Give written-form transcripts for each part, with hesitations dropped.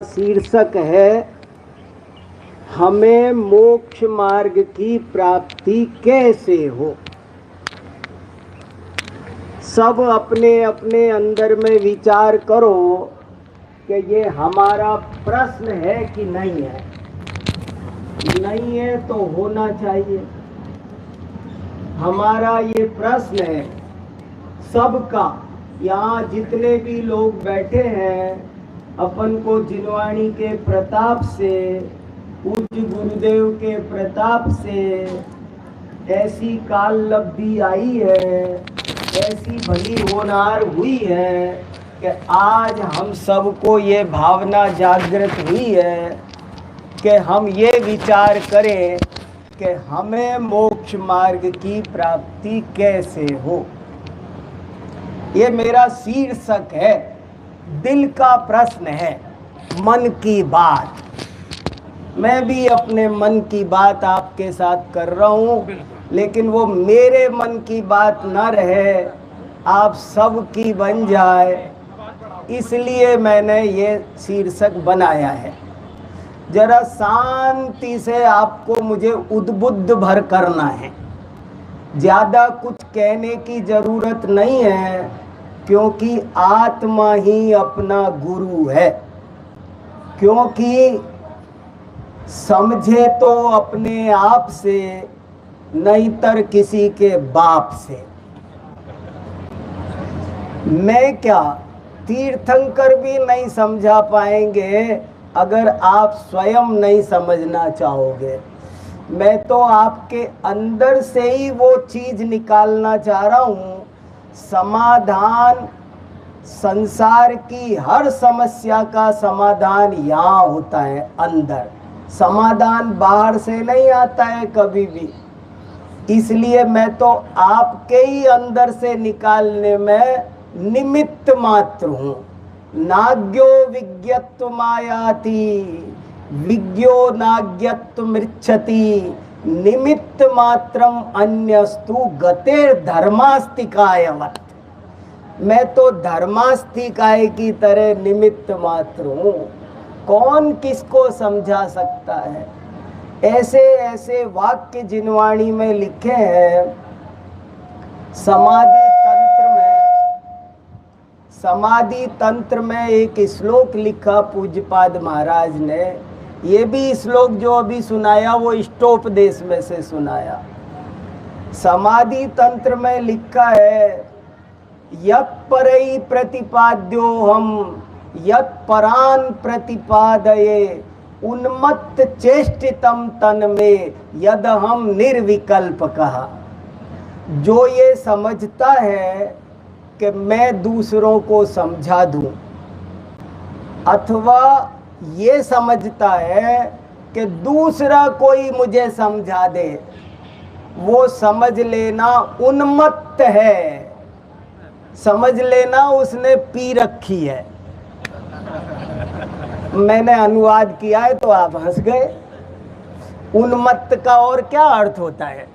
शीर्षक है हमें मोक्ष मार्ग की प्राप्ति कैसे हो। सब अपने अपने अंदर में विचार करो कि ये हमारा प्रश्न है कि नहीं है। नहीं है तो होना चाहिए। हमारा ये प्रश्न है सबका। यहाँ जितने भी लोग बैठे हैं, अपन को जिनवाणी के प्रताप से, पूज्य गुरुदेव के प्रताप से ऐसी काल लब्धि आई है, ऐसी भली होनार हुई है कि आज हम सबको ये भावना जागृत हुई है कि हम ये विचार करें कि हमें मोक्ष मार्ग की प्राप्ति कैसे हो। ये मेरा शीर्षक है, दिल का प्रश्न है, मन की बात। मैं भी अपने मन की बात आपके साथ कर रहा हूँ, लेकिन वो मेरे मन की बात न रहे, आप सबकी बन जाए, इसलिए मैंने ये शीर्षक बनाया है। जरा शांति से आपको मुझे उद्बुद्ध भर करना है। ज़्यादा कुछ कहने की ज़रूरत नहीं है, क्योंकि आत्मा ही अपना गुरु है। क्योंकि समझे तो अपने आप से, नहीं तर किसी के बाप से। मैं क्या, तीर्थंकर भी नहीं समझा पाएंगे अगर आप स्वयं नहीं समझना चाहोगे। मैं तो आपके अंदर से ही वो चीज़ निकालना चाह रहा हूँ। समाधान, संसार की हर समस्या का समाधान यहाँ होता है अंदर। समाधान बाहर से नहीं आता है कभी भी। इसलिए मैं तो आपके ही अंदर से निकालने में निमित्त मात्र हूँ। नाग्यो विज्ञत्व मायाति, विज्ञो नाज्ञत्व मृच्छति, निमित्त मात्रम अन्यस्तु गतेर धर्मास्तिकायवत्। मैं तो धर्मास्तिकाय की तरह निमित्त मात्र हूँ। कौन किसको समझा सकता है। ऐसे ऐसे वाक्य जिनवाणी में लिखे हैं। समाधि तंत्र में एक श्लोक लिखा पूज्यपाद महाराज ने। ये भी श्लोक जो अभी सुनाया वो इष्टोपदेश में से सुनाया। समाधि तंत्र में लिखा है, यत् परई प्रतिपाद्यो हम यत् परान प्रतिपादये, उन्मत्त चेष्टितम तन में यद हम निर्विकल्प कहा। जो ये समझता है कि मैं दूसरों को समझा दूं, अथवा ये समझता है कि दूसरा कोई मुझे समझा दे, वो समझ लेना उन्मत्त है। समझ लेना उसने पी रखी है। मैंने अनुवाद किया है तो आप हंस गए। उन्मत्त का और क्या अर्थ होता है।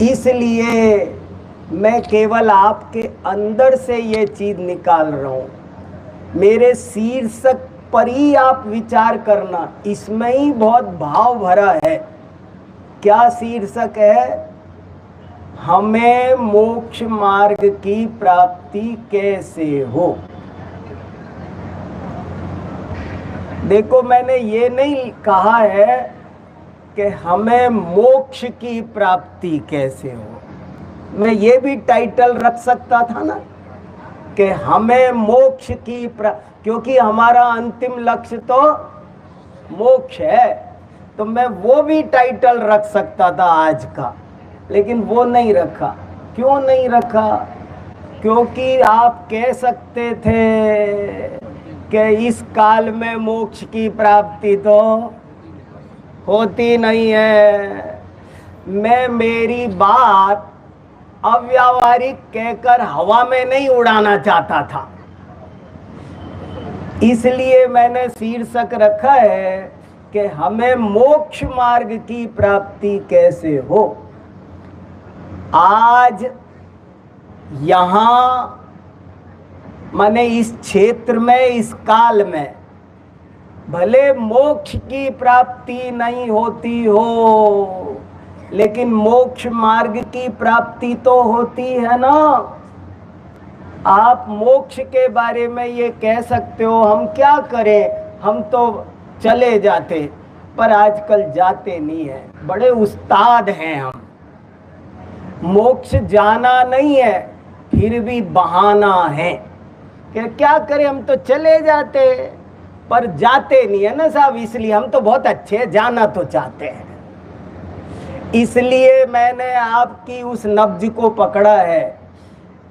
इसलिए मैं केवल आपके अंदर से ये चीज निकाल रहा हूं। मेरे शीर्षक पर ही आप विचार करना, इसमें ही बहुत भाव भरा है। क्या शीर्षक है? हमें मोक्ष मार्ग की प्राप्ति कैसे हो। देखो, मैंने ये नहीं कहा है कि हमें मोक्ष की प्राप्ति कैसे हो। मैं ये भी टाइटल रख सकता था ना कि हमें मोक्ष की क्योंकि हमारा अंतिम लक्ष्य तो मोक्ष है, तो मैं वो भी टाइटल रख सकता था आज का, लेकिन वो नहीं रखा। क्यों नहीं रखा? क्योंकि आप कह सकते थे कि इस काल में मोक्ष की प्राप्ति तो होती नहीं है। मैं मेरी बात अव्यावहारिक कहकर हवा में नहीं उड़ाना चाहता था। इसलिए मैंने शीर्षक रखा है कि हमें मोक्ष मार्ग की प्राप्ति कैसे हो। आज यहाँ माने इस क्षेत्र में, इस काल में भले मोक्ष की प्राप्ति नहीं होती हो, लेकिन मोक्ष मार्ग की प्राप्ति तो होती है ना। आप मोक्ष के बारे में ये कह सकते हो हम क्या करें, हम तो चले जाते, पर आजकल जाते नहीं है। बड़े उस्ताद हैं हम। मोक्ष जाना नहीं है, फिर भी बहाना है कि क्या करें, हम तो चले जाते, पर जाते नहीं है ना साहब। इसलिए हम तो बहुत अच्छे, जाना तो चाहते हैं। इसलिए मैंने आपकी उस नब्ज को पकड़ा है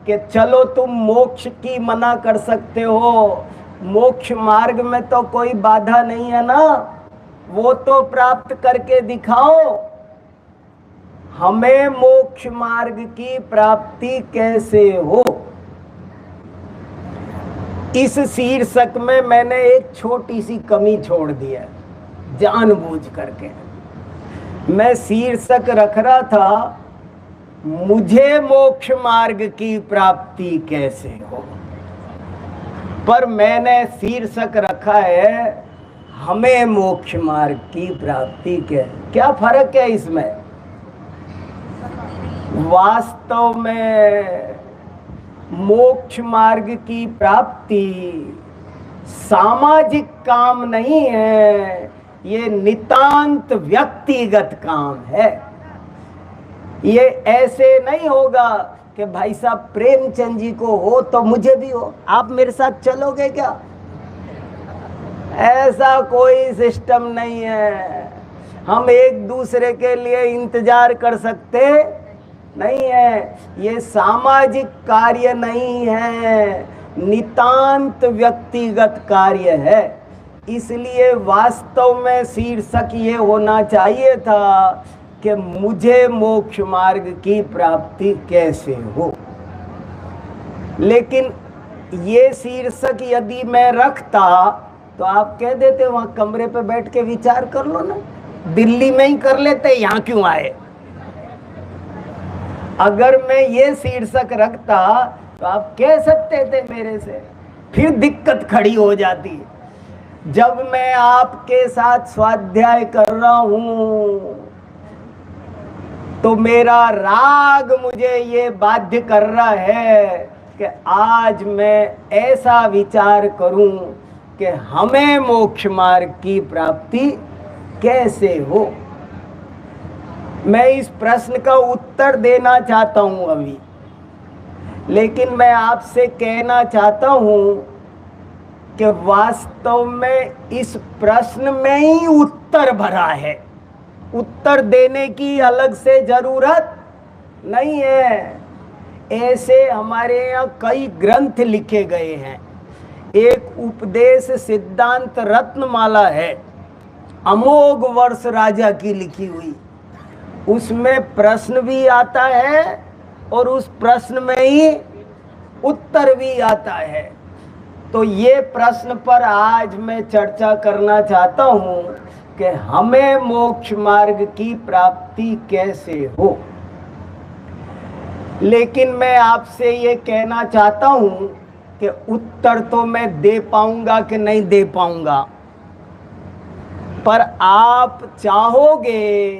कि चलो तुम मोक्ष की मना कर सकते हो, मोक्ष मार्ग में तो कोई बाधा नहीं है ना, वो तो प्राप्त करके दिखाओ। हमें मोक्ष मार्ग की प्राप्ति कैसे हो, इस शीर्षक में मैंने एक छोटी सी कमी छोड़ दी है जानबूझ करके। मैं शीर्षक रख रहा था मुझे मोक्ष मार्ग की प्राप्ति कैसे हो, पर मैंने शीर्षक रखा है हमें मोक्ष मार्ग की प्राप्ति कैसे। क्या फर्क है इसमें? वास्तव में मोक्ष मार्ग की प्राप्ति सामाजिक काम नहीं है, ये नितांत व्यक्तिगत काम है। ये ऐसे नहीं होगा कि भाई साहब प्रेमचंद जी को हो तो मुझे भी हो, आप मेरे साथ चलोगे क्या? ऐसा कोई सिस्टम नहीं है। हम एक दूसरे के लिए इंतजार कर सकते नहीं है। ये सामाजिक कार्य नहीं है, नितांत व्यक्तिगत कार्य है। इसलिए वास्तव में शीर्षक ये होना चाहिए था कि मुझे मोक्ष मार्ग की प्राप्ति कैसे हो। लेकिन ये शीर्षक यदि मैं रखता तो आप कह देते वहां कमरे पे बैठ के विचार कर लो ना, दिल्ली में ही कर लेते, यहाँ क्यों आए? अगर मैं ये शीर्षक रखता तो आप कह सकते थे मेरे से, फिर दिक्कत खड़ी हो जाती। जब मैं आपके साथ स्वाध्याय कर रहा हूं तो मेरा राग मुझे ये बाध्य कर रहा है कि आज मैं ऐसा विचार करूं कि हमें मोक्ष मार्ग की प्राप्ति कैसे हो। मैं इस प्रश्न का उत्तर देना चाहता हूं अभी, लेकिन मैं आपसे कहना चाहता हूं कि वास्तव में इस प्रश्न में ही उत्तर भरा है। उत्तर देने की अलग से जरूरत नहीं है। ऐसे हमारे यहाँ कई ग्रंथ लिखे गए हैं। एक उपदेश सिद्धांत रत्नमाला है, अमोघ वर्ष राजा की लिखी हुई। उसमें प्रश्न भी आता है और उस प्रश्न में ही उत्तर भी आता है। तो ये प्रश्न पर आज मैं चर्चा करना चाहता हूं कि हमें मोक्ष मार्ग की प्राप्ति कैसे हो। लेकिन मैं आपसे ये कहना चाहता हूं कि उत्तर तो मैं दे पाऊंगा कि नहीं दे पाऊंगा, पर आप चाहोगे,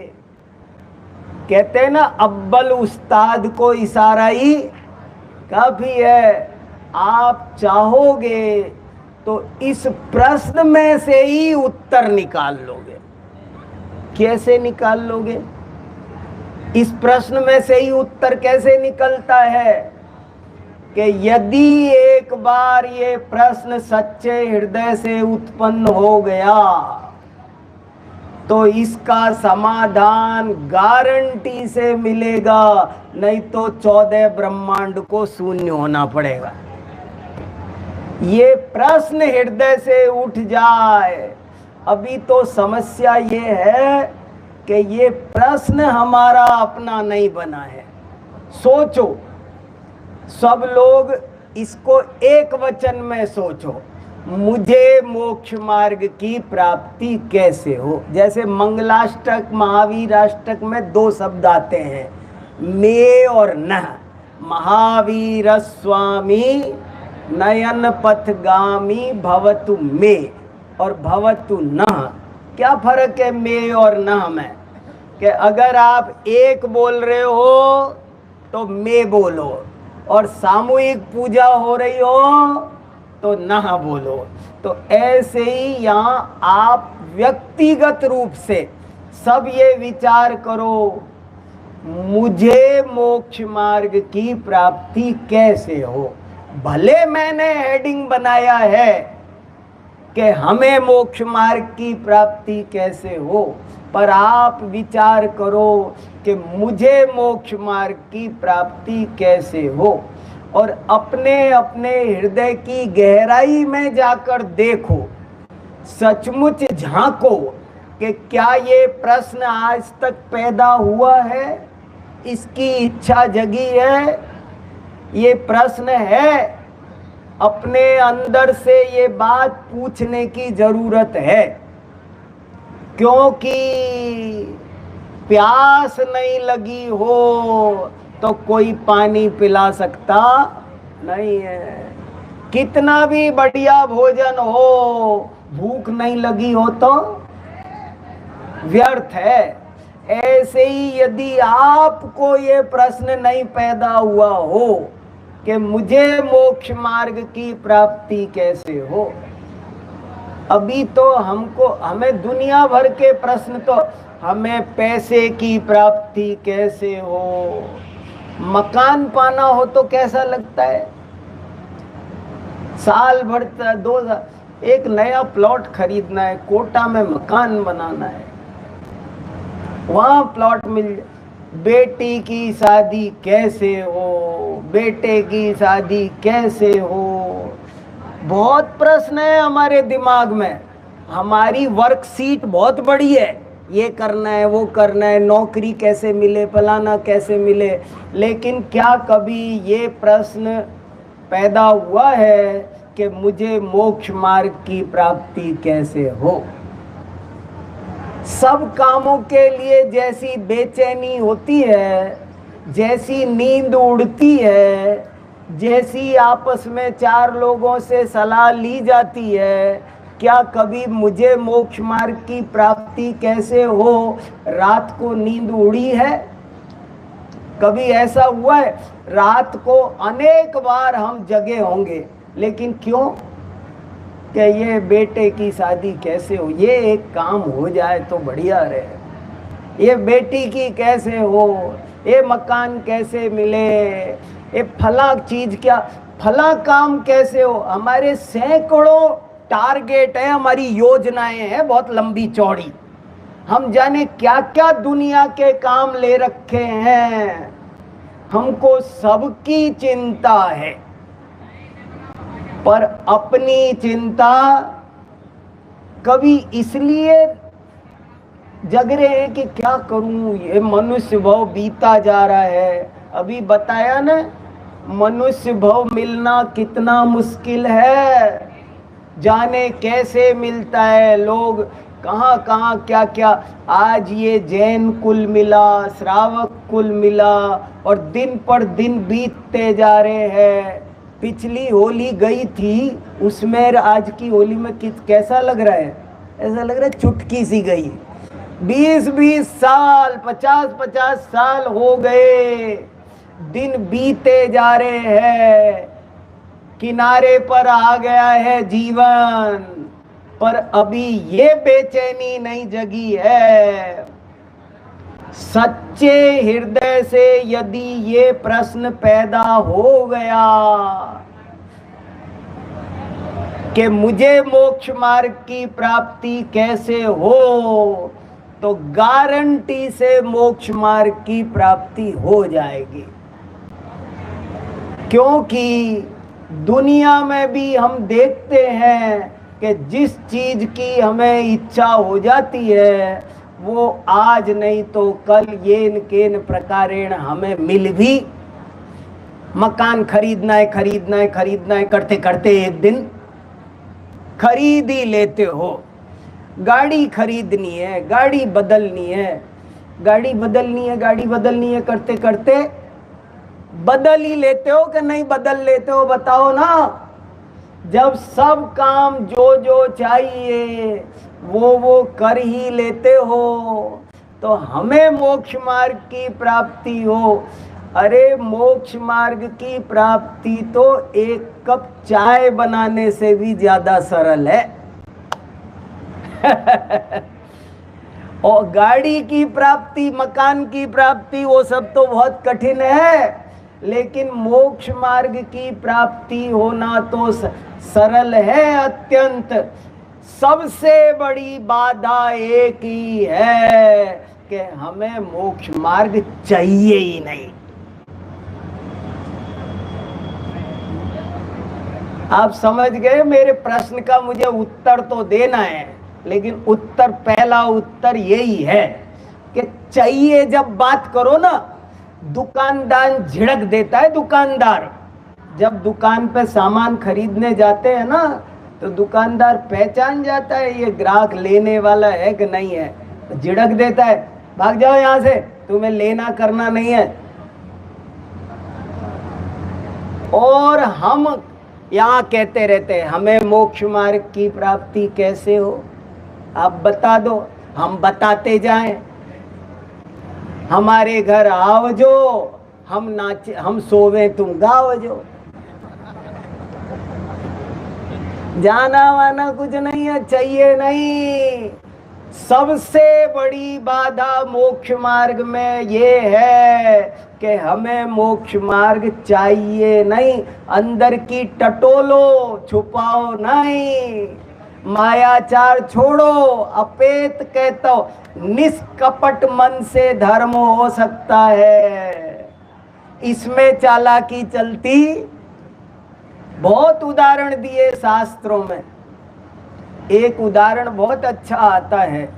कहते हैं ना अव्वल उस्ताद को इशारा ही काफी है। आप चाहोगे तो इस प्रश्न में से ही उत्तर निकाल लोगे। कैसे निकाल लोगे? इस प्रश्न में से ही उत्तर कैसे निकलता है कि यदि एक बार ये प्रश्न सच्चे हृदय से उत्पन्न हो गया तो इसका समाधान गारंटी से मिलेगा, नहीं तो 14 ब्रह्मांड को शून्य होना पड़ेगा। ये प्रश्न हृदय से उठ जाए। अभी तो समस्या ये है कि ये प्रश्न हमारा अपना नहीं बना है। सोचो, सब लोग इसको एक वचन में सोचो, मुझे मोक्ष मार्ग की प्राप्ति कैसे हो। जैसे मंगलाष्टक महावीराष्टक में 2 शब्द आते हैं, मे और न। महावीर स्वामी नयन पथगामी भवतु में और भवतु नः। क्या फर्क है में और नः में? कि अगर आप एक बोल रहे हो तो में बोलो, और सामूहिक पूजा हो रही हो तो नः बोलो। तो ऐसे ही यहाँ आप व्यक्तिगत रूप से सब ये विचार करो, मुझे मोक्ष मार्ग की प्राप्ति कैसे हो। भले मैंने हेडिंग बनाया है कि हमें मोक्ष मार्ग की प्राप्ति कैसे हो, पर आप विचार करो कि मुझे मोक्ष मार्ग की प्राप्ति कैसे हो, और अपने अपने हृदय की गहराई में जाकर देखो, सचमुच झांको कि क्या ये प्रश्न आज तक पैदा हुआ है, इसकी इच्छा जगी है, ये प्रश्न है, अपने अंदर से ये बात पूछने की जरूरत है। क्योंकि प्यास नहीं लगी हो तो कोई पानी पिला सकता नहीं है। कितना भी बढ़िया भोजन हो, भूख नहीं लगी हो तो व्यर्थ है। ऐसे ही यदि आपको ये प्रश्न नहीं पैदा हुआ हो कि मुझे मोक्ष मार्ग की प्राप्ति कैसे हो, अभी तो हमें दुनिया भर के प्रश्न, तो हमें पैसे की प्राप्ति कैसे हो, मकान पाना हो तो कैसा लगता है, साल भर एक नया प्लॉट खरीदना है, कोटा में मकान बनाना है, वहां प्लॉट मिल, बेटी की शादी कैसे हो, बेटे की शादी कैसे हो, बहुत प्रश्न है हमारे दिमाग में। हमारी वर्कशीट बहुत बड़ी है, ये करना है, वो करना है, नौकरी कैसे मिले, फलाना कैसे मिले, लेकिन क्या कभी ये प्रश्न पैदा हुआ है कि मुझे मोक्ष मार्ग की प्राप्ति कैसे हो। सब कामों के लिए जैसी बेचैनी होती है, जैसी नींद उड़ती है, जैसी आपस में चार लोगों से सलाह ली जाती है, क्या कभी मुझे मोक्ष मार्ग की प्राप्ति कैसे हो रात को नींद उड़ी है? कभी ऐसा हुआ है? रात को अनेक बार हम जगे होंगे, लेकिन क्यों? कि ये बेटे की शादी कैसे हो, ये एक काम हो जाए तो बढ़िया रहे, ये बेटी की कैसे हो, ये मकान कैसे मिले, ये फला चीज क्या, फला काम कैसे हो। हमारे सैकड़ों टारगेट है, हमारी योजनाएं हैं बहुत लंबी चौड़ी, हम जाने क्या क्या दुनिया के काम ले रखे हैं, हमको सबकी चिंता है, पर अपनी चिंता कभी इसलिए जग रहे हैं कि क्या करूं, ये मनुष्य भव बीता जा रहा है। अभी बताया ना, मनुष्य भव मिलना कितना मुश्किल है, जाने कैसे मिलता है, लोग कहाँ कहाँ क्या क्या। आज ये जैन कुल मिला, श्रावक कुल मिला, और दिन पर दिन बीतते जा रहे हैं। पिछली होली गई थी, उसमें आज की होली में कैसा लग रहा है? ऐसा लग रहा है चुटकी सी गई। 20-20 साल, 50-50 साल हो गए, दिन बीते जा रहे हैं, किनारे पर आ गया है जीवन, पर अभी ये बेचैनी नहीं जगी है। सच्चे हृदय से यदि ये प्रश्न पैदा हो गया कि मुझे मोक्ष मार्ग की प्राप्ति कैसे हो, तो गारंटी से मोक्ष मार्ग की प्राप्ति हो जाएगी। क्योंकि दुनिया में भी हम देखते हैं कि जिस चीज की हमें इच्छा हो जाती है, वो आज नहीं तो कल येन केन प्रकारेण हमें मिल भी। मकान खरीदना है, खरीदना है, खरीदना है करते करते एक दिन खरीद ही लेते हो। गाड़ी खरीदनी है, गाड़ी बदलनी है, गाड़ी बदलनी है, गाड़ी बदलनी है करते करते बदल ही लेते हो कि नहीं बदल लेते हो? बताओ ना। जब सब काम जो जो चाहिए वो कर ही लेते हो तो हमें मोक्ष मार्ग की प्राप्ति हो। अरे मोक्ष मार्ग की प्राप्ति तो एक कप चाय बनाने से भी ज्यादा सरल है। और गाड़ी की प्राप्ति, मकान की प्राप्ति, वो सब तो बहुत कठिन है, लेकिन मोक्ष मार्ग की प्राप्ति होना तो सरल है अत्यंत। सबसे बड़ी बाधा एक ही है कि हमें मोक्ष मार्ग चाहिए ही नहीं। आप समझ गए? मेरे प्रश्न का मुझे उत्तर तो देना है, लेकिन उत्तर, पहला उत्तर यही है कि चाहिए जब बात करो ना, दुकानदार झिड़क देता है। दुकानदार जब दुकान पे सामान खरीदने जाते हैं ना, तो दुकानदार पहचान जाता है ये ग्राहक लेने वाला है कि नहीं है, तो झिड़क देता है, भाग जाओ यहाँ से, तुम्हें लेना करना नहीं है। और हम यहाँ कहते रहते हैं हमें मोक्ष मार्ग की प्राप्ति कैसे हो, आप बता दो, हम बताते जाएं। हमारे घर आओ जो, हम नाचे, हम सोवे तुम गाओ जो। जाना वाना कुछ नहीं है, चाहिए नहीं। सबसे बड़ी बाधा मोक्ष मार्ग में ये है कि हमें मोक्ष मार्ग चाहिए नहीं। अंदर की टटोलो, छुपाओ नहीं, मायाचार छोड़ो। अपेत कहता हो, निष्कपट मन से धर्म हो सकता है, इसमें चालाकी चलती। बहुत उदाहरण दिए शास्त्रों में, एक उदाहरण बहुत अच्छा आता है।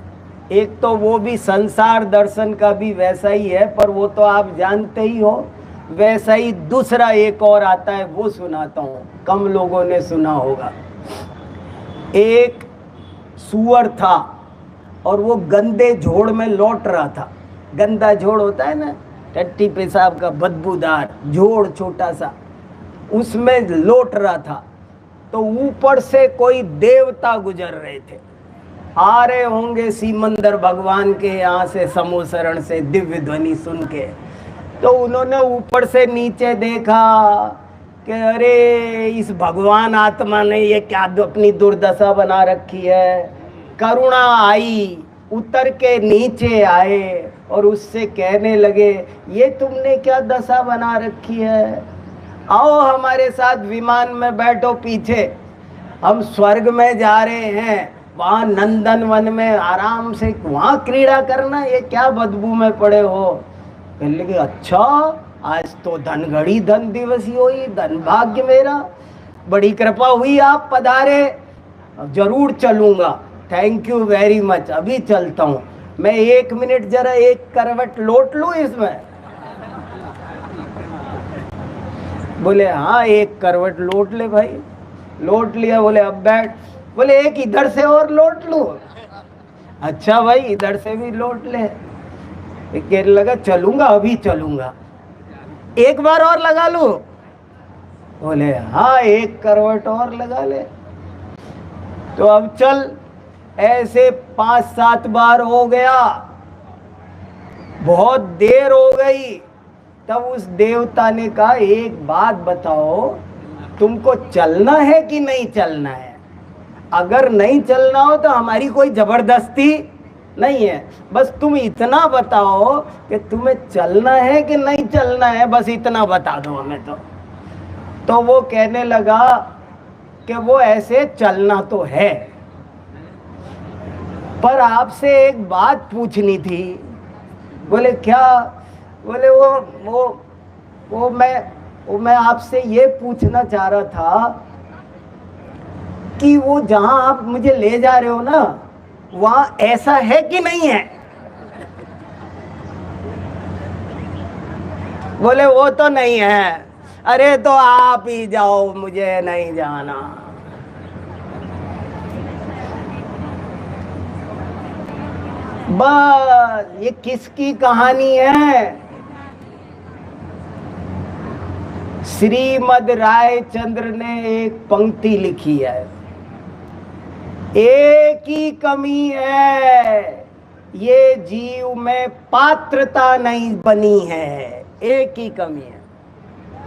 एक तो वो भी संसार दर्शन का भी वैसा ही है, पर वो तो आप जानते ही हो। वैसा ही दूसरा एक और आता है, वो सुनाता हूँ, कम लोगों ने सुना होगा। एक सूअर था और वो गंदे झोड़ में लौट रहा था। गंदा झोड़ होता है ना, टट्टी पेशाब का बदबूदार झोड़, छोटा सा, उसमें लौट रहा था। तो ऊपर से कोई देवता गुजर रहे थे, आ रहे होंगे सीमंदर भगवान के यहाँ से, समोसरण से दिव्य ध्वनि सुन के। तो उन्होंने ऊपर से नीचे देखा कि अरे इस भगवान आत्मा ने ये क्या अपनी दुर्दशा बना रखी है। करुणा आई, उतर के नीचे आए और उससे कहने लगे, ये तुमने क्या दशा बना रखी है, आओ हमारे साथ विमान में बैठो पीछे, हम स्वर्ग में जा रहे हैं, वहाँ नंदन वन में आराम से वहाँ क्रीड़ा करना, ये क्या बदबू में पड़े हो। कहने लगे अच्छा, आज तो धनघड़ी धन दिवस ही हुई, धन भाग्य मेरा, बड़ी कृपा हुई, आप पधारे, जरूर चलूंगा, थैंक यू वेरी मच, अभी चलता हूँ। मैं 1 मिनट जरा एक करवट लौट लूँ इसमें। बोले हाँ, एक करवट लौट ले भाई। लौट लिया। बोले अब बैठ। बोले एक इधर से और लौट लूं। अच्छा भाई, इधर से भी लौट ले। कहने लगा चलूंगा, अभी चलूंगा, एक बार और लगा लूं। बोले हाँ, एक करवट और लगा ले। तो अब चल। ऐसे 5-7 बार हो गया, बहुत देर हो गई। तब उस देवता ने कहा, एक बात बताओ, तुमको चलना है कि नहीं चलना है? अगर नहीं चलना हो तो हमारी कोई जबरदस्ती नहीं है, बस तुम इतना बताओ कि तुम्हें चलना है कि नहीं चलना है, बस इतना बता दो हमें। तो वो कहने लगा कि वो ऐसे चलना तो है, पर आपसे एक बात पूछनी थी। बोले क्या? बोले वो मैं आपसे ये पूछना चाह रहा था कि वो जहां आप मुझे ले जा रहे हो ना, वहां ऐसा है कि नहीं है? बोले वो तो नहीं है। अरे तो आप ही जाओ, मुझे नहीं जाना। बस ये किसकी कहानी है? श्रीमद रायचंद्र ने एक पंक्ति लिखी है, एक ही कमी है, ये जीव में पात्रता नहीं बनी है। एक ही कमी है,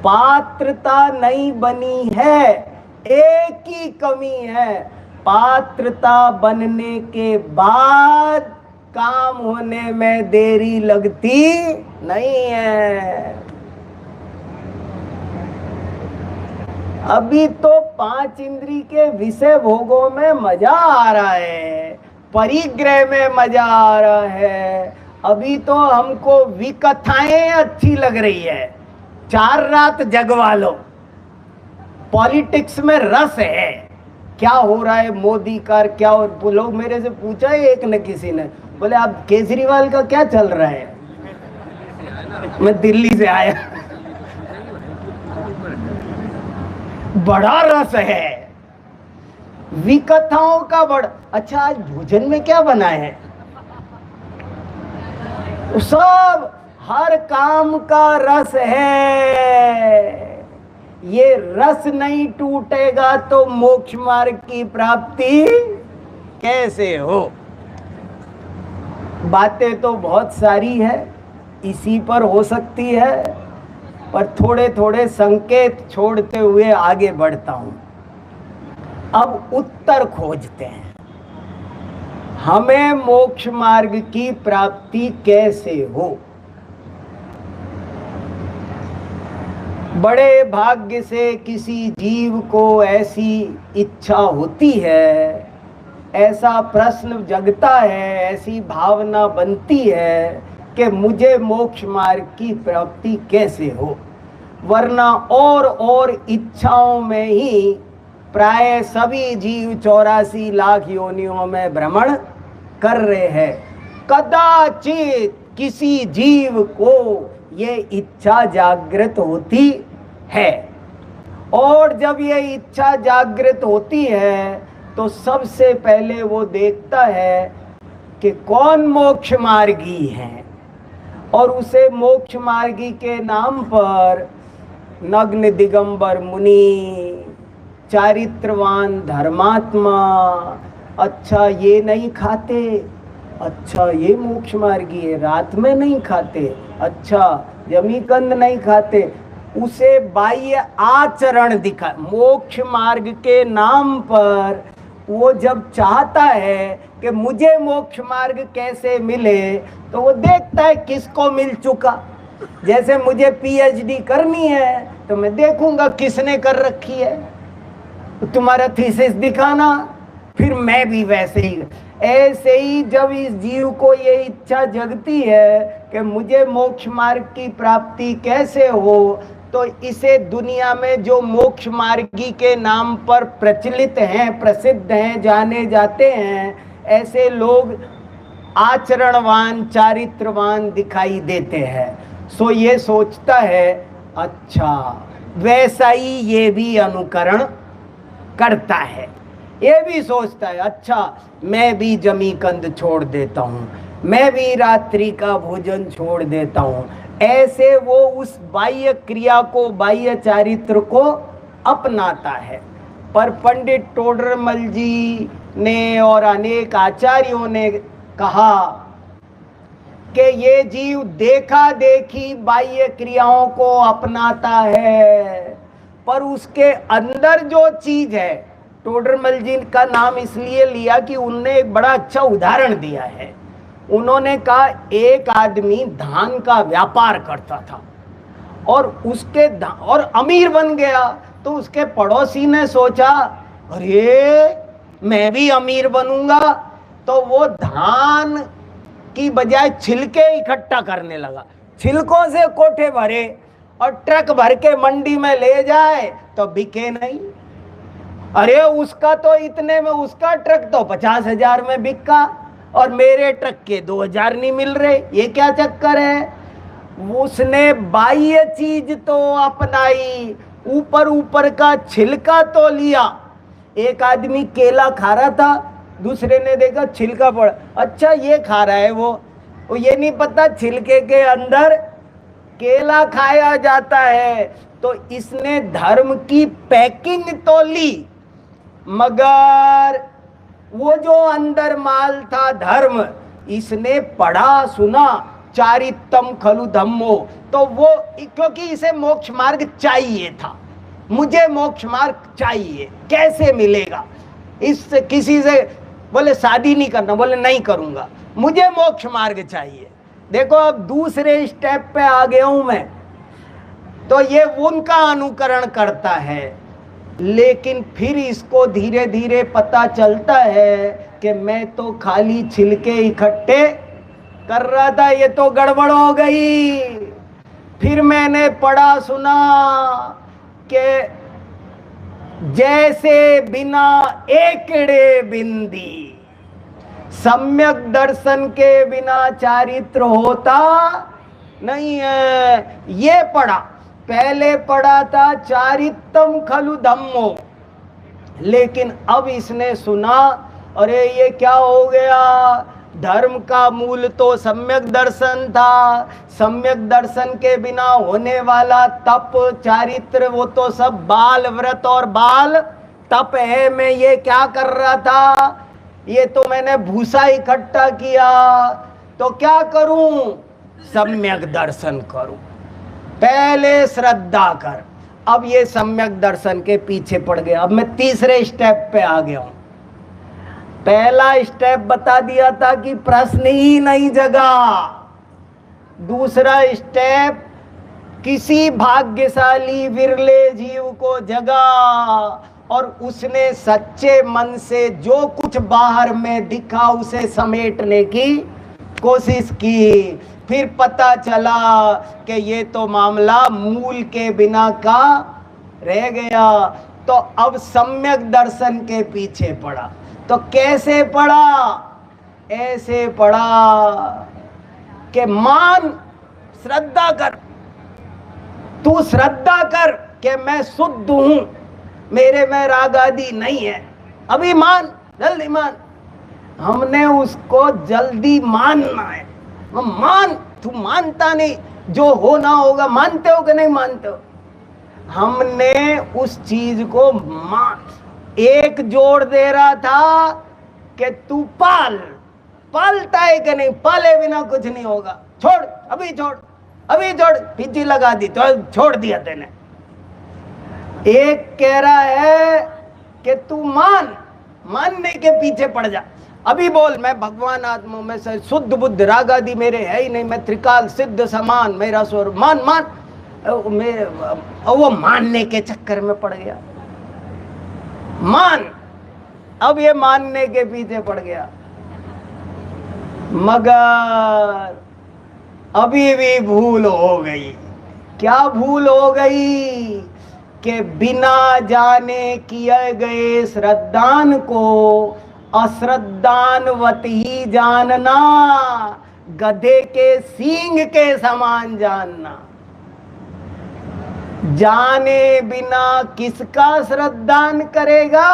पात्रता नहीं बनी है। एक ही कमी है, पात्रता बनने के बाद काम होने में देरी लगती नहीं है। अभी तो 5 इंद्री के विषय भोगों में मजा आ रहा है, परिग्रह में मजा आ रहा है। अभी तो हमको विकथाएं अच्छी लग रही है, 4 रात जगवा लो। पॉलिटिक्स में रस है, क्या हो रहा है मोदी का, क्या लोग मेरे से पूछा है एक न किसी ने, बोले आप केजरीवाल का क्या चल रहा है। मैं दिल्ली से आया, बड़ा रस है विकथाओं का। बड़ा अच्छा, आज भोजन में क्या बना है, सब हर काम का रस है। ये रस नहीं टूटेगा तो मोक्ष मार्ग की प्राप्ति कैसे हो। बातें तो बहुत सारी है, इसी पर हो सकती है, पर थोड़े थोड़े संकेत छोड़ते हुए आगे बढ़ता हूं। अब उत्तर खोजते हैं, हमें मोक्ष मार्ग की प्राप्ति कैसे हो। बड़े भाग्य से किसी जीव को ऐसी इच्छा होती है, ऐसा प्रश्न जगता है, ऐसी भावना बनती है कि मुझे मोक्ष मार्ग की प्राप्ति कैसे हो। वरना और इच्छाओं में ही प्राय सभी जीव 84 लाख योनियों में भ्रमण कर रहे हैं। कदाचित किसी जीव को ये इच्छा जागृत होती है, और जब ये इच्छा जागृत होती है तो सबसे पहले वो देखता है कि कौन मोक्ष मार्गी है, और उसे मोक्ष मार्गी के नाम पर नग्न दिगंबर मुनि, चारित्रवान धर्मात्मा, अच्छा ये नहीं खाते, अच्छा ये मोक्ष मार्गी है, रात में नहीं खाते, अच्छा जमीकंद नहीं खाते, उसे बाह्य आचरण दिखा। मोक्ष मार्ग के नाम पर वो जब चाहता है कि मुझे मोक्ष मार्ग कैसे मिले, तो वो देखता है किसको मिल चुका। जैसे मुझे पीएचडी करनी है तो मैं देखूंगा किसने कर रखी है, तो तुम्हारा थीसिस दिखाना, फिर मैं भी वैसे ही। ऐसे ही जब इस जीव को ये इच्छा जगती है कि मुझे मोक्ष मार्ग की प्राप्ति कैसे हो, तो इसे दुनिया में जो मोक्ष मार्गी के नाम पर प्रचलित हैं, प्रसिद्ध हैं, जाने जाते हैं, ऐसे लोग आचरणवान, चारित्रवान दिखाई देते हैं। सो ये सोचता है अच्छा वैसा ही ये भी अनुकरण करता है, ये भी सोचता है अच्छा मैं भी जमीकंद छोड़ देता हूँ, मैं भी रात्रि का भोजन छोड़ देता हूँ। ऐसे वो उस बाह्य क्रिया को, बाह्य चारित्र को अपनाता है। पर पंडित टोडरमल जी ने और अनेक आचार्यों ने कहा कि ये जीव देखा देखी बाह्य क्रियाओं को अपनाता है, पर उसके अंदर जो चीज है, टोडरमल जी का नाम इसलिए लिया कि उनने एक बड़ा अच्छा उदाहरण दिया है। उन्होंने कहा एक आदमी धान का व्यापार करता था और उसके और अमीर बन गया, तो उसके पड़ोसी ने सोचा अरे मैं भी अमीर बनूंगा, तो वो धान की बजाय छिलके इकट्ठा करने लगा, छिलकों से कोठे भरे और ट्रक भर के मंडी में ले जाए तो बिके नहीं। अरे उसका तो इतने में, उसका ट्रक तो 50,000 में बिका और मेरे ट्रक के 2,000 नहीं मिल रहे, ये क्या चक्कर है। उसने बाह्य चीज तो अपनाई, ऊपर ऊपर का छिलका तो लिया। एक आदमी केला खा रहा था, दूसरे ने देखा छिलका पड़ा, अच्छा ये खा रहा है, वो ये नहीं पता छिलके के अंदर केला खाया जाता है। तो तो इसने धर्म की पैकिंग तो ली, मगर वो जो अंदर माल था धर्म, इसने पढ़ा सुना चारित्तम खलु धम्मो, तो वो क्योंकि इसे मोक्ष मार्ग चाहिए था, मुझे मोक्ष मार्ग चाहिए, कैसे मिलेगा, इस किसी से बोले शादी नहीं करना, बोले नहीं करूंगा, मुझे मोक्ष मार्ग चाहिए। देखो अब दूसरे स्टेप पे आ गया हूं मैं, तो ये उनका अनुकरण करता है, लेकिन फिर इसको धीरे धीरे पता चलता है कि मैं तो खाली छिलके इकट्ठे कर रहा था, ये तो गड़बड़ हो गई। फिर मैंने पढ़ा सुना कि जैसे बिना एकड़े बिंदी, सम्यक दर्शन के बिना चारित्र होता नहीं है। ये पढ़ा, पहले पढ़ा था चारित्तम खलु धम्मो, लेकिन अब इसने सुना अरे ये क्या हो गया, धर्म का मूल तो सम्यक दर्शन था, सम्यक दर्शन के बिना होने वाला तप चारित्र वो तो सब बाल व्रत और बाल तप है। मैं ये क्या कर रहा था, ये तो मैंने भूसा इकट्ठा किया, तो क्या करूं, सम्यक दर्शन करूं। पहले श्रद्धा कर, अब ये सम्यक दर्शन के पीछे पड़ गया। अब मैं तीसरे स्टेप पे आ गया हूं। पहला स्टेप बता दिया था कि प्रश्न ही नहीं जगा। दूसरा स्टेप किसी भाग्यशाली विरले जीव को जगा और उसने सच्चे मन से जो कुछ बाहर में दिखा उसे समेटने की कोशिश की। फिर पता चला कि ये तो मामला मूल के बिना का रह गया, तो अब सम्यक दर्शन के पीछे पड़ा। तो कैसे पड़ा, ऐसे पड़ा कि मान, श्रद्धा कर, तू श्रद्धा कर कि मैं शुद्ध हूं, मेरे में राग आदि नहीं है, अभी मान, जल्दी मान। हमने उसको जल्दी मानना है। मान, तू मानता नहीं, जो होना होगा, मानते हो कि नहीं मानते हो। हमने उस चीज को मान, एक जोड़ दे रहा था कि तू पाल, पालता है कि नहीं, पाले बिना कुछ नहीं होगा, छोड़, अभी छोड़, अभी छोड़, पीछे लगा दी तो छोड़ दिया तेने। एक कह रहा है कि तू मान, मानने के पीछे पड़ जा, अभी बोल मैं भगवान आत्मा में से शुद्ध बुद्ध, राग आदि मेरे है ही नहीं, मैं त्रिकाल सिद्ध समान, मेरा स्वर मान मान। वो मानने के चक्कर में पड़ गया, मान, अब ये मानने के पीछे पड़ गया। मगर अभी भी भूल हो गई। क्या भूल हो गई कि बिना जाने किए गए श्रद्धान को अश्रद्धानवत ही जानना, गधे के सींग के समान जानना। जाने बिना किसका श्रद्धान करेगा,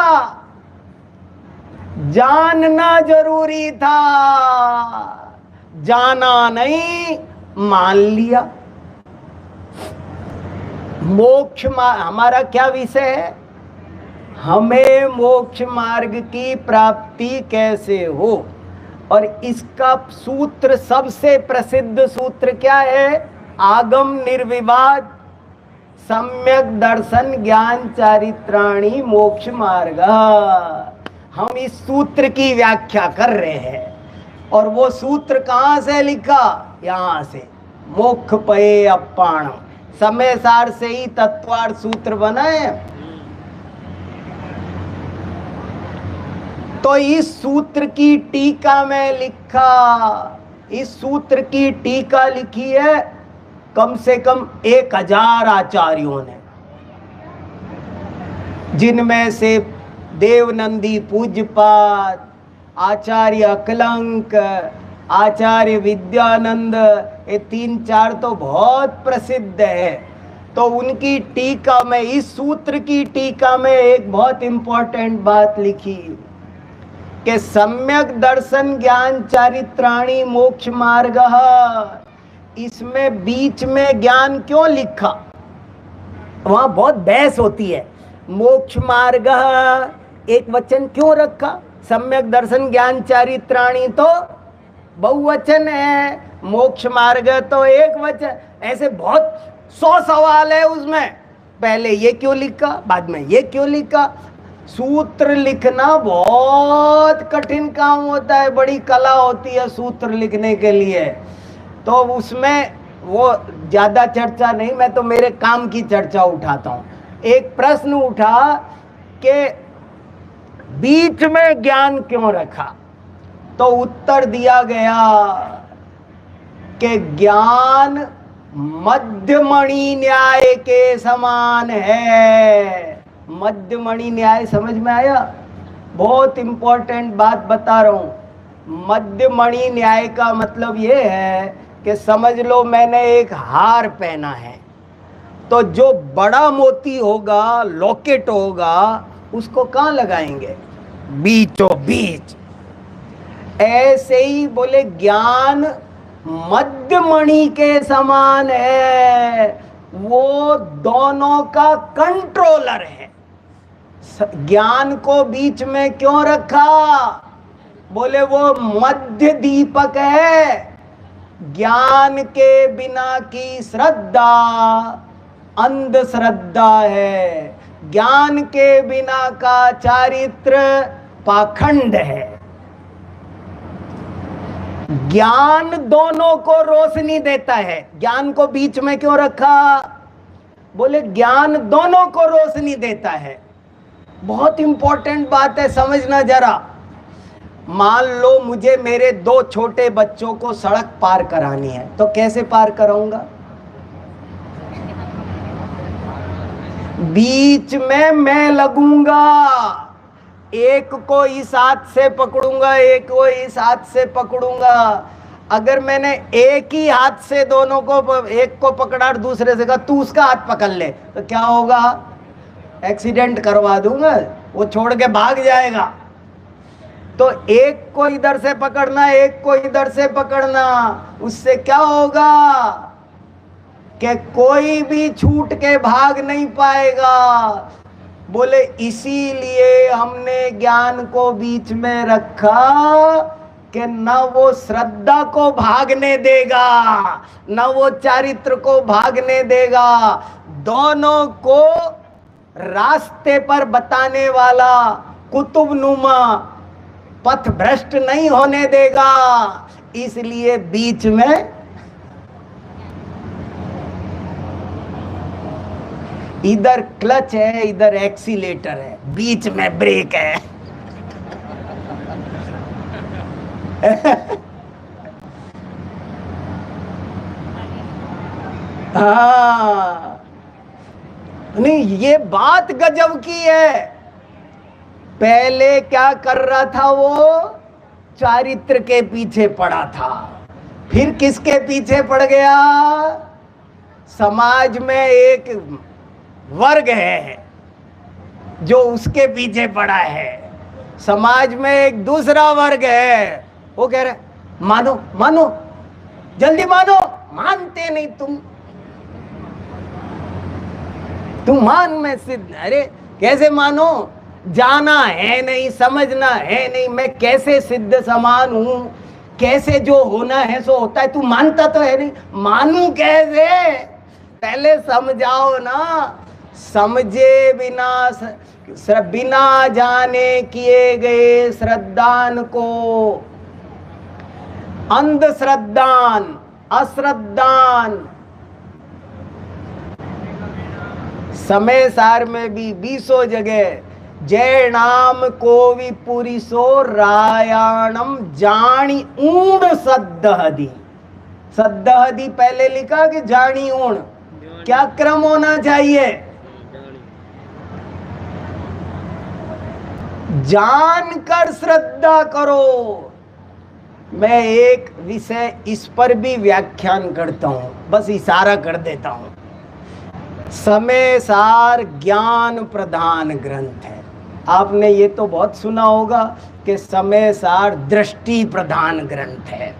जानना जरूरी था, जाना नहीं, मान लिया। मोक्ष हमारा क्या विषय है, हमें मोक्ष मार्ग की प्राप्ति कैसे हो, और इसका सूत्र, सबसे प्रसिद्ध सूत्र क्या है, आगम निर्विवाद सम्यक दर्शन ज्ञान चारित्राणि मोक्ष मार्ग। हम इस सूत्र की व्याख्या कर रहे हैं, और वो सूत्र कहां से लिखा, यहां से, मोक्ष पये अप्पाणम, समय सार से ही तत्वार्थ सूत्र बनाए। तो इस सूत्र की टीका में लिखा, इस सूत्र की टीका लिखी है कम से कम 1000 आचार्यों ने, जिनमें से देवनंदी पूज्यपाद, आचार्य अकलंक, आचार्य विद्यानंद, ये 3-4 तो बहुत प्रसिद्ध है। तो उनकी टीका में, इस सूत्र की टीका में एक बहुत इंपॉर्टेंट बात लिखी कि सम्यक दर्शन ज्ञान चारित्राणि मोक्ष मार्ग। इसमें बीच में ज्ञान क्यों लिखा, वहां बहुत बहस होती है। मोक्ष मार्ग एक वचन क्यों रखा, सम्यक दर्शन ज्ञान चारित्राणी तो बहुवचन है, मोक्ष मार्ग तो एक वचन। ऐसे बहुत 100 सवाल है उसमें, पहले ये क्यों लिखा, बाद में ये क्यों लिखा। सूत्र लिखना बहुत कठिन काम होता है, बड़ी कला होती है सूत्र लिखने के लिए। तो उसमें वो ज्यादा चर्चा नहीं, मैं तो मेरे काम की चर्चा उठाता हूं। एक प्रश्न उठा कि बीच में ज्ञान क्यों रखा, तो उत्तर दिया गया कि ज्ञान मध्यमणि न्याय के समान है। मध्यमणि न्याय समझ में आया? बहुत इंपॉर्टेंट बात बता रहा हूं। मध्यमणि न्याय का मतलब ये है कि समझ लो मैंने एक हार पहना है, तो जो बड़ा मोती होगा, लॉकेट होगा, उसको कहाँ लगाएंगे? बीचों बीच। ऐसे ही बोले ज्ञान मध्यमणि के समान है, वो दोनों का कंट्रोलर है। ज्ञान को बीच में क्यों रखा? बोले वो मध्य दीपक है। ज्ञान के बिना की श्रद्धा अंधश्रद्धा है, ज्ञान के बिना का चारित्र पाखंड है। ज्ञान दोनों को रोशनी देता है। ज्ञान को बीच में क्यों रखा? बोले ज्ञान दोनों को रोशनी देता है। बहुत इंपॉर्टेंट बात है, समझना जरा। मान लो मुझे मेरे 2 छोटे बच्चों को सड़क पार करानी है, तो कैसे पार कराऊंगा? बीच में मैं लगूंगा, एक को इस हाथ से पकड़ूंगा, एक को इस हाथ से पकड़ूंगा। अगर मैंने एक ही हाथ से दोनों को, एक को पकड़ा और दूसरे से कहा तू उसका हाथ पकड़ ले, तो क्या होगा? एक्सीडेंट करवा दूंगा, वो छोड़ के भाग जाएगा। तो एक को इधर से पकड़ना, एक को इधर से पकड़ना, उससे क्या होगा कि कोई भी छूट के भाग नहीं पाएगा। बोले इसीलिए हमने ज्ञान को बीच में रखा कि न वो श्रद्धा को भागने देगा, न वो चारित्र को भागने देगा। दोनों को रास्ते पर बताने वाला कुतुबनुमा पथ भ्रष्ट नहीं होने देगा। इसलिए बीच में इधर क्लच है, इधर एक्सीलेटर है, बीच में ब्रेक है। हाँ, नहीं ये बात गजब की है। पहले क्या कर रहा था वो? चारित्र के पीछे पड़ा था। फिर किसके पीछे पड़ गया? समाज में एक वर्ग है जो उसके पीछे पड़ा है। समाज में एक दूसरा वर्ग है, वो कह रहे मानो मानो, जल्दी मानो। मानते नहीं तुम मान में सिद्ध। अरे कैसे मानो? जाना है नहीं, समझना है नहीं, मैं कैसे सिद्ध समान हूं, कैसे जो होना है सो होता है। तू मानता तो है नहीं, मानू कैसे? पहले समझाओ ना। समझे बिना जाने किए गए श्रद्धान को अंधश्रद्धान, अश्रद्धान। समय सार में भी 20 जगह जय नाम को विपुरी सो रायाणम जानी ऊण सद्धहदी। सद्धहदी पहले लिखा कि जानी ऊण, क्या क्रम होना चाहिए? जानकर श्रद्धा करो। मैं एक विषय इस पर भी व्याख्यान करता हूं, बस इशारा कर देता हूं। समय सार ज्ञान प्रधान ग्रंथ है। आपने ये तो बहुत सुना होगा कि समय सार दृष्टि प्रधान ग्रंथ है,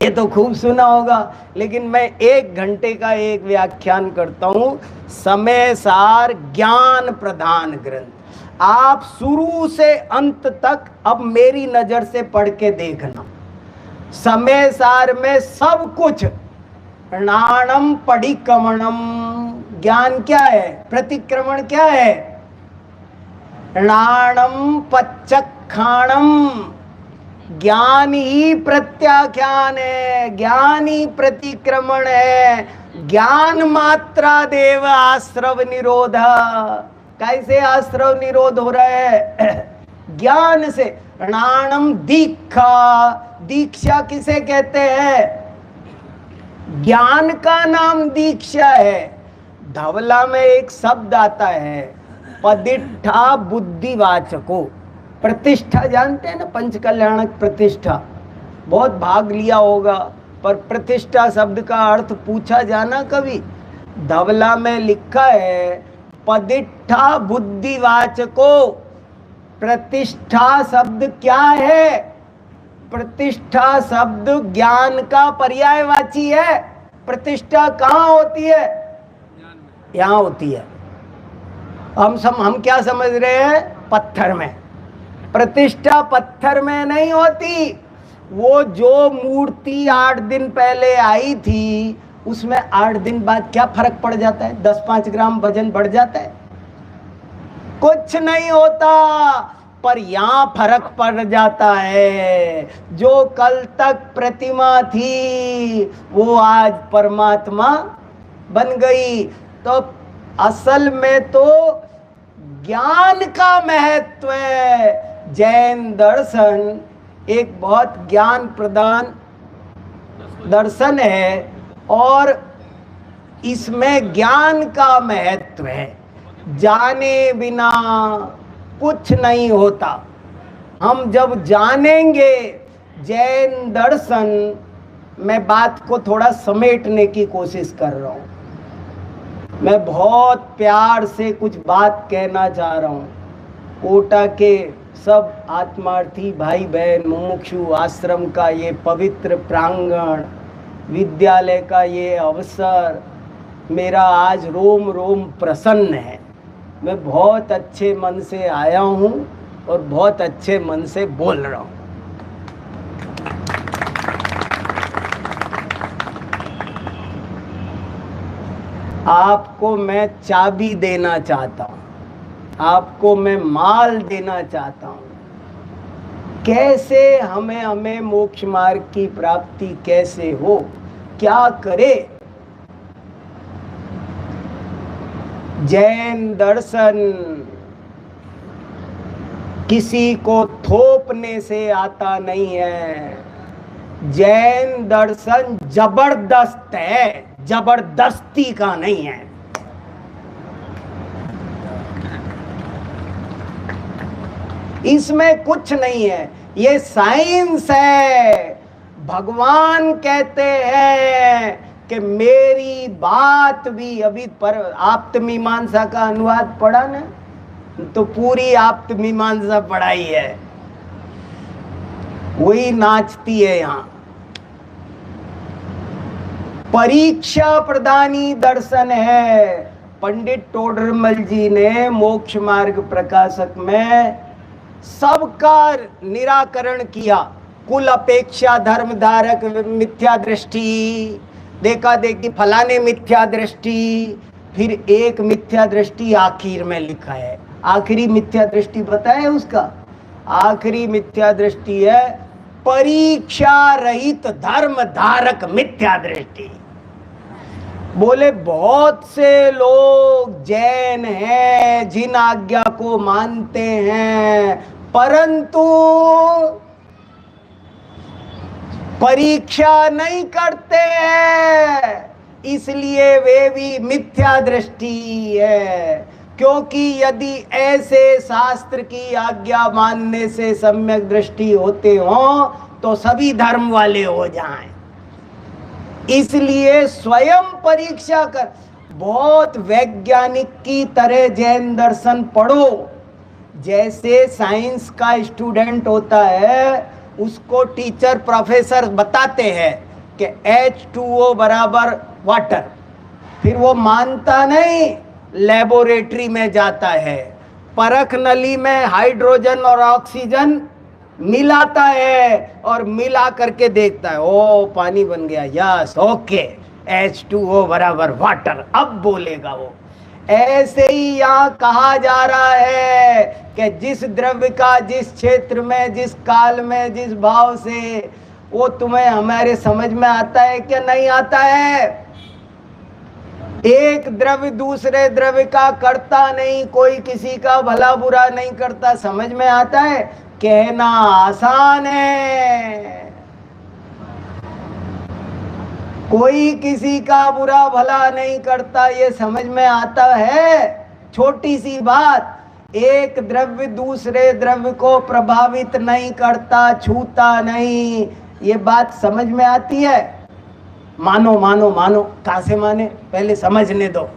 ये तो खूब सुना होगा। लेकिन मैं 1 घंटे का एक व्याख्यान करता हूँ समय सार ज्ञान प्रधान ग्रंथ। आप शुरू से अंत तक अब मेरी नजर से पढ़ के देखना। समय सार में सब कुछ नाणम पडिक्रमणम, ज्ञान क्या है, प्रतिक्रमण क्या है, नाणम पच्चखाणम, ज्ञान ही प्रत्याख्यान है, ज्ञान ही प्रतिक्रमण है, ज्ञान मात्रा देव आश्रव निरोध। कैसे आश्रव निरोध हो रहा है? ज्ञान से। नाणम दीक्षा, दीक्षा किसे कहते हैं? ज्ञान का नाम दीक्षा है। धवला में एक शब्द आता है पदिष्ठा बुद्धिवाचको, प्रतिष्ठा जानते हैं ना, पंचकल्याणक प्रतिष्ठा, बहुत भाग लिया होगा, पर प्रतिष्ठा शब्द का अर्थ पूछा जाना कभी? धवला में लिखा है पदिष्ठा बुद्धिवाचको। प्रतिष्ठा शब्द क्या है? प्रतिष्ठा शब्द ज्ञान का पर्यायवाची है। प्रतिष्ठा कहाँ होती है? यहाँ होती है। हम क्या समझ रहे हैं? पत्थर में। प्रतिष्ठा पत्थर में नहीं होती। वो जो मूर्ति 8 दिन पहले आई थी, उसमें 8 दिन बाद क्या फर्क पड़ जाता है? 10-5 ग्राम वजन बढ़ जाता है? कुछ नहीं होता। पर यहाँ फर्क पड़ जाता है। जो कल तक प्रतिमा थी वो आज परमात्मा बन गई। तो असल में तो ज्ञान का महत्व है। जैन दर्शन एक बहुत ज्ञान प्रदान दर्शन है और इसमें ज्ञान का महत्व है। जाने बिना कुछ नहीं होता। हम जब जानेंगे जैन दर्शन, मैं बात को थोड़ा समेटने की कोशिश कर रहा हूँ, मैं बहुत प्यार से कुछ बात कहना चाह रहा हूँ। कोटा के सब आत्मार्थी भाई बहन, मुमुक्षु आश्रम का ये पवित्र प्रांगण, विद्यालय का ये अवसर, मेरा आज रोम रोम प्रसन्न है। मैं बहुत अच्छे मन से आया हूँ और बहुत अच्छे मन से बोल रहा हूँ। आपको मैं चाबी देना चाहता हूँ, आपको मैं माल देना चाहता हूँ। कैसे हमें मोक्ष मार्ग की प्राप्ति कैसे हो, क्या करे? जैन दर्शन किसी को थोपने से आता नहीं है। जैन दर्शन जबरदस्त है, जबरदस्ती का नहीं है। इसमें कुछ नहीं है, ये साइंस है। भगवान कहते हैं कि मेरी बात भी, अभी पर आप्त मीमांसा का अनुवाद पढ़ा ना, तो पूरी आप्त मीमांसा पढ़ाई है, वही नाचती है यहाँ। परीक्षा प्रदानी दर्शन है। पंडित टोडरमल जी ने मोक्ष मार्ग प्रकाशक में सबका निराकरण किया। कुल अपेक्षा धर्म धारक मिथ्या दृष्टि, देखा देखी फलाने मिथ्या दृष्टि, फिर एक मिथ्या दृष्टि आखिर में लिखा है। आखिरी मिथ्या दृष्टि बताए उसका? आखिरी मिथ्या दृष्टि है परीक्षा रहित धर्म धारक मिथ्या दृष्टि। बोले बहुत से लोग जैन हैं जिन आज्ञा को मानते हैं, परंतु परीक्षा नहीं करते हैं, इसलिए वे भी मिथ्या दृष्टि है। क्योंकि यदि ऐसे शास्त्र की आज्ञा मानने से सम्यक दृष्टि होते हो तो सभी धर्म वाले हो जाएं। इसलिए स्वयं परीक्षा कर, बहुत वैज्ञानिक की तरह जैन दर्शन पढ़ो। जैसे साइंस का स्टूडेंट होता है, उसको टीचर प्रोफेसर बताते हैं कि H2O बराबर वाटर, फिर वो मानता नहीं, लेबोरेटरी में जाता है, परख नली में हाइड्रोजन और ऑक्सीजन मिलाता है और मिला करके देखता है, ओ पानी बन गया, यस ओके, H2O बराबर वाटर, अब बोलेगा वो। ऐसे ही यहाँ कहा जा रहा है कि जिस द्रव्य का जिस क्षेत्र में, जिस काल में, जिस भाव से, वो तुम्हें हमारे समझ में आता है क्या नहीं आता है? एक द्रव्य दूसरे द्रव्य का करता नहीं, कोई किसी का भला बुरा नहीं करता, समझ में आता है? कहना आसान है, कोई किसी का बुरा भला नहीं करता, ये समझ में आता है? छोटी सी बात, एक द्रव्य दूसरे द्रव्य को प्रभावित नहीं करता, छूता नहीं, ये बात समझ में आती है? मानो मानो मानो, कहां से माने, पहले समझने दो।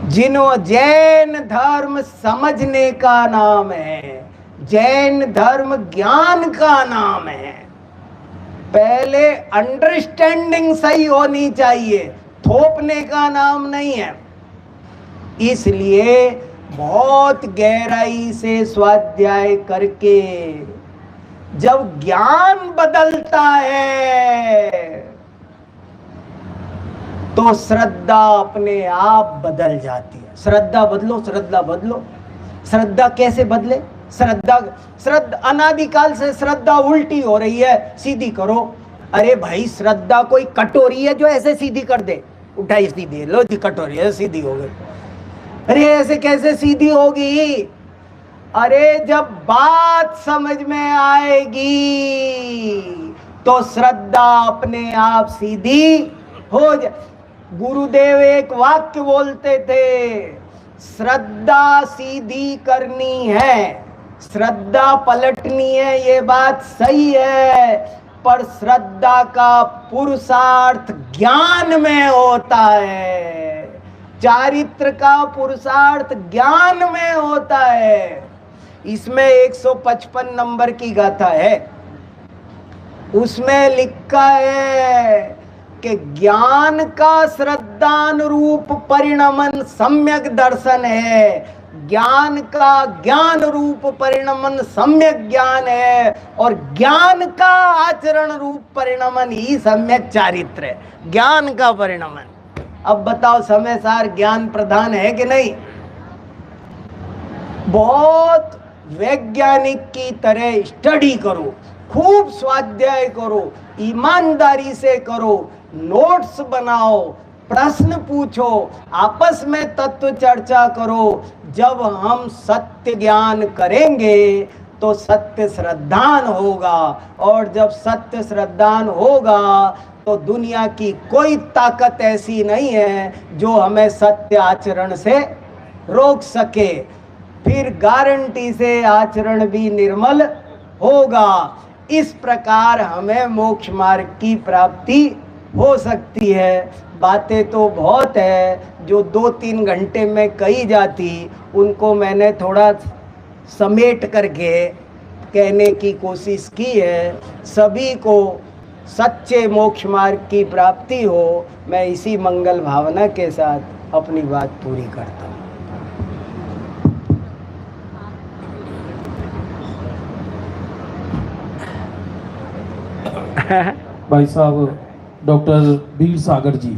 जिन्हों जैन धर्म समझने का नाम है, जैन धर्म ज्ञान का नाम है। पहले अंडरस्टैंडिंग सही होनी चाहिए, थोपने का नाम नहीं है। इसलिए बहुत गहराई से स्वाध्याय करके जब ज्ञान बदलता है तो श्रद्धा अपने आप बदल जाती है। श्रद्धा बदलो, श्रद्धा बदलो। श्रद्धा कैसे बदले? श्रद्धा अनादिकाल से श्रद्धा उल्टी हो रही है, सीधी करो। अरे भाई, श्रद्धा कोई कटोरी है जो ऐसे सीधी कर दे? उठाई सीधी, लो जी कटोरी है, सीधी हो गई। अरे ऐसे कैसे सीधी होगी? अरे जब बात समझ में आएगी तो श्रद्धा अपने आप सीधी हो जाए। गुरुदेव एक वाक्य बोलते थे, श्रद्धा सीधी करनी है, श्रद्धा पलटनी है, ये बात सही है, पर श्रद्धा का पुरुषार्थ ज्ञान में होता है, चारित्र का पुरुषार्थ ज्ञान में होता है। इसमें 155 नंबर की गाथा है, उसमें लिखा है कि ज्ञान का श्रद्धानुरूप परिणमन सम्यक दर्शन है, ज्ञान का ज्ञान रूप परिणमन सम्यक ज्ञान है, और ज्ञान का आचरण रूप परिणमन ही सम्यक चारित्र है, ज्ञान का परिणमन। अब बताओ, समय सार ज्ञान प्रधान है कि नहीं? बहुत वैज्ञानिक की तरह स्टडी करो, खूब स्वाध्याय करो, ईमानदारी से करो, नोट्स बनाओ, प्रश्न पूछो, आपस में तत्व चर्चा करो। जब हम सत्य ज्ञान करेंगे तो सत्य श्रद्धान होगा, और जब सत्य श्रद्धान होगा तो दुनिया की कोई ताकत ऐसी नहीं है जो हमें सत्य आचरण से रोक सके। फिर गारंटी से आचरण भी निर्मल होगा। इस प्रकार हमें मोक्ष मार्ग की प्राप्ति हो सकती है। बातें तो बहुत है जो 2-3 घंटे में कही जाती, उनको मैंने थोड़ा समेट करके कहने की कोशिश की है। सभी को सच्चे मोक्ष मार्ग की प्राप्ति हो, मैं इसी मंगल भावना के साथ अपनी बात पूरी करता हूँ। भाई साहब डॉक्टर वीर सागर जी,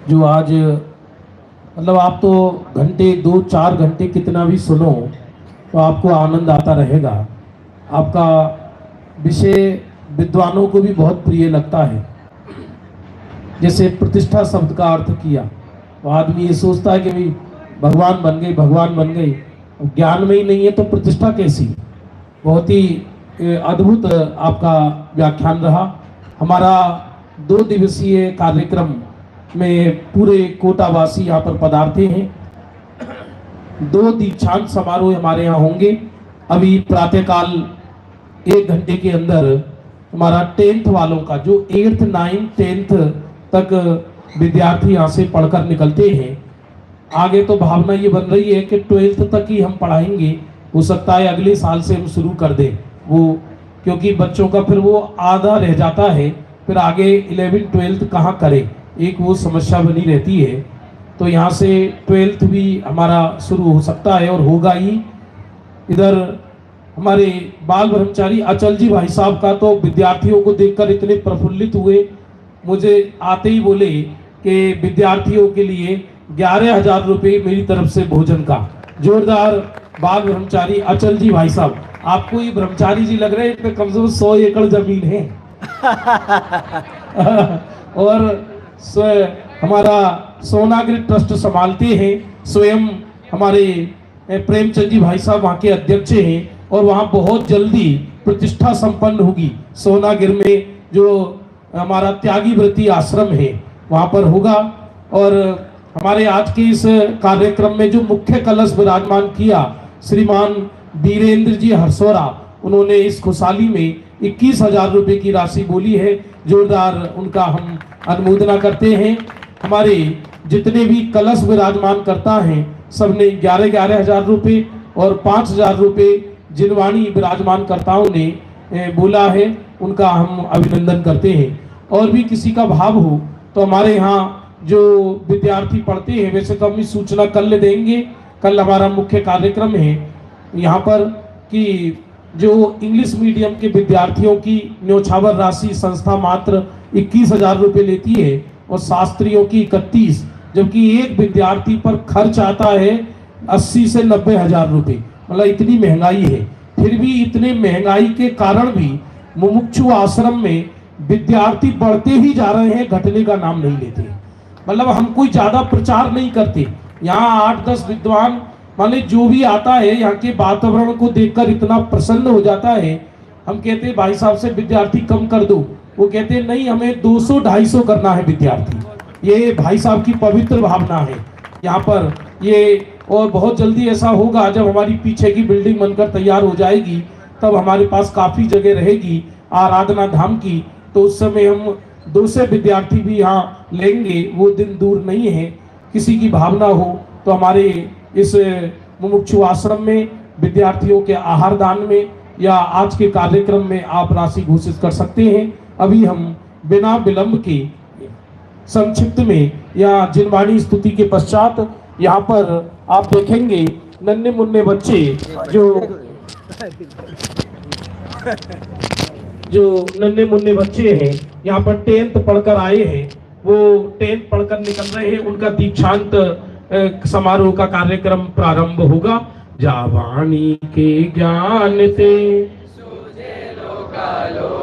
जो आज मतलब आप तो घंटे 2-4 घंटे कितना भी सुनो तो आपको आनंद आता रहेगा। आपका विषय विद्वानों को भी बहुत प्रिय लगता है। जैसे प्रतिष्ठा शब्द का अर्थ किया तो आदमी ये सोचता है कि भाई भगवान बन गए, भगवान बन गए, ज्ञान में ही नहीं है तो प्रतिष्ठा कैसी। बहुत ही अद्भुत आपका व्याख्यान रहा। हमारा 2 दिवसीय कार्यक्रम में पूरे कोटावासी यहाँ पर पधारते हैं। 2 दीक्षांत समारोह हमारे यहाँ होंगे। अभी प्रातःकाल 1 घंटे के अंदर हमारा 10th वालों का, जो 8th 9th 10th तक विद्यार्थी यहाँ से पढ़कर निकलते हैं। आगे तो भावना ये बन रही है कि 12th तक ही हम पढ़ाएंगे। हो सकता है अगले साल से हम शुरू कर दें वो, क्योंकि बच्चों का फिर वो आधा रह जाता है फिर आगे 11th-12th कहाँ करें, एक वो समस्या बनी रहती है। तो यहाँ से 12th भी हमारा शुरू हो सकता है और होगा ही। इधर हमारे बाल ब्रह्मचारी अचल जी भाई साहब का तो विद्यार्थियों को देखकर इतने प्रफुल्लित हुए, मुझे आते ही बोले कि विद्यार्थियों के लिए 11,000 रुपये मेरी तरफ से भोजन का। जोरदार बाल ब्रह्मचारी अचल जी भाई साहब, आपको ये ब्रह्मचारी जी लग रहे हैं, इनमें कम से कम 100 एकड़ जमीन है। और हमारा सोनागिरी ट्रस्ट संभालते हैं, स्वयं हमारे प्रेमचंद जी भाई साहब वहाँ के अध्यक्ष हैं, और वहाँ बहुत जल्दी प्रतिष्ठा संपन्न होगी। सोनागिर में जो हमारा त्यागी व्रती आश्रम है वहाँ पर होगा। और हमारे आज के इस कार्यक्रम में जो मुख्य कलश विराजमान किया श्रीमान वीरेंद्र जी हरसोरा, उन्होंने इस खुशहाली में 21,000 रुपये की राशि बोली है। जोरदार उनका हम अनुमोदना करते हैं। हमारे जितने भी कलश विराजमान करता हैं सबने 11,000 रुपये और 5,000 रुपये जिनवाणी विराजमान कर्ताओं ने बोला है, उनका हम अभिनंदन करते हैं। और भी किसी का भाव हो तो हमारे यहाँ जो विद्यार्थी पढ़ते हैं, वैसे तो हम इस सूचना कल देंगे, कल हमारा मुख्य कार्यक्रम है यहाँ पर कि जो इंग्लिश मीडियम के विद्यार्थियों की न्योछावर राशि संस्था मात्र 21,000 रुपये लेती है और शास्त्रियों की 31, जबकि एक विद्यार्थी पर खर्च आता है 80 से 90,000 रुपये। मतलब इतनी महंगाई है, फिर भी इतने महंगाई के कारण भी मुमुक्षु आश्रम में विद्यार्थी बढ़ते ही जा रहे हैं, घटने का नाम नहीं लेते। मतलब हम कोई ज्यादा प्रचार नहीं करते, यहाँ 8-10 विद्वान माने जो भी आता है यहाँ के वातावरण को देखकर इतना प्रसन्न हो जाता है। हम कहते हैं भाई साहब से विद्यार्थी कम कर दो, वो कहते हैं नहीं हमें 200-250 करना है विद्यार्थी। ये भाई साहब की पवित्र भावना है यहाँ पर ये। और बहुत जल्दी ऐसा होगा जब हमारी पीछे की बिल्डिंग बनकर तैयार हो जाएगी, तब हमारे पास काफी जगह रहेगी आराधना धाम की, तो उस समय हम 200 विद्यार्थी भी यहाँ लेंगे, वो दिन दूर नहीं है। किसी की भावना हो तो हमारे इस मुमुक्षु आश्रम में विद्यार्थियों के आहार दान में या आज के कार्यक्रम में आप राशि घोषित कर सकते हैं। अभी हम बिना विलंब के संक्षिप्त में या जिनवाणी स्तुति के पश्चात यहाँ पर आप देखेंगे नन्हे मुन्ने बच्चे जो नन्हे मुन्ने बच्चे हैं यहाँ पर 10th पढ़कर आए हैं, वो 10th पढ़कर निकल रहे हैं। उनका दीक्षांत समारोह का कार्यक्रम प्रारंभ होगा। जावाणी के ज्ञान से सूझे लोकालोक